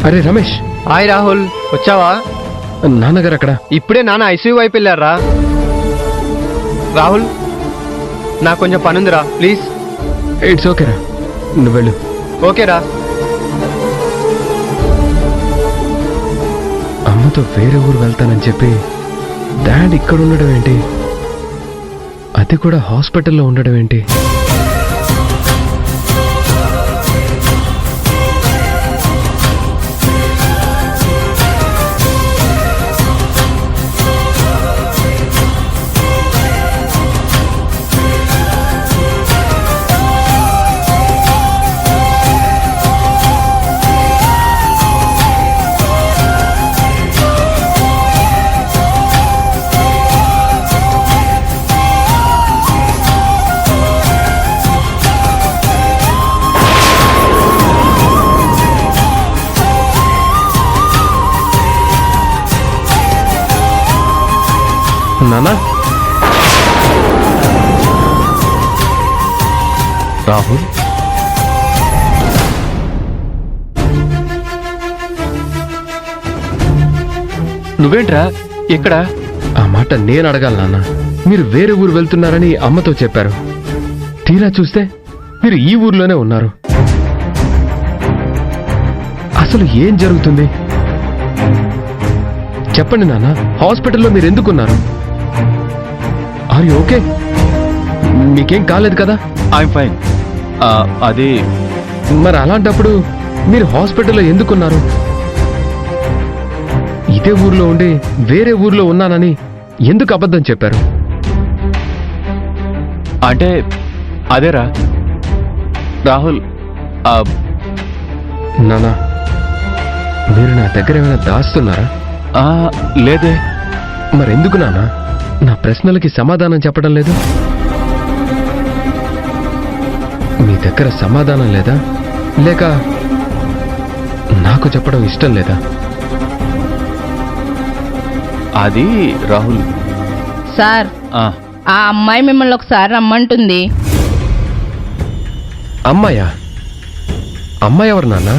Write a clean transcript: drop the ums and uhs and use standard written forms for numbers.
అరే రమేష్. హాయ్ రాహుల్, వచ్చావా? నాన్నగారు అక్కడ. ఇప్పుడే నాన్న ఐసీయూ వైపు వెళ్ళారా. రాహుల్, నాకు కొంచెం పనుందిరా, ప్లీజ్. ఇట్స్ ఓకేరా, నువ్వు వెళ్ళు. ఓకేరా. అమ్మతో వేరే ఊరు వెళ్తానని చెప్పి డాడ్ ఇక్కడ ఉండడం ఏంటి? అది కూడా హాస్పిటల్లో ఉండడం ఏంటి? నానా, రాహుల్, నువ్వేంట్రా ఇక్కడ? ఆ మాట నేను అడగాలి నాన్న. మీరు వేరే ఊరు వెళ్తున్నారని అమ్మతో చెప్పారు. తీరా చూస్తే మీరు ఈ ఊర్లోనే ఉన్నారు. అసలు ఏం జరుగుతుంది చెప్పండి నాన్న. హాస్పిటల్లో మీరు ఎందుకున్నారు? Are you okay? మీకేం కాలేదు కదా? I'm fine. అది మరి అలాంటప్పుడు మీరు హాస్పిటల్లో ఎందుకున్నారు? ఇదే ఊర్లో ఉండి వేరే ఊర్లో ఉన్నానని ఎందుకు అబద్ధం చెప్పారు? అంటే అదేరా రాహుల్. నానా, మీరు నా దగ్గర ఏమైనా దాస్తున్నారా? లేదే. మరెందుకు నానా నా ప్రశ్నలకి సమాధానం చెప్పడం లేదు? మీ దగ్గర సమాధానం లేదా, లేక నాకు చెప్పడం ఇష్టం లేదా? అది రాహుల్ సార్, ఆ అమ్మాయి మిమ్మల్ని ఒకసారి రమ్మంటుంది. అమ్మాయా? అమ్మాయి ఎవరు నాన్న?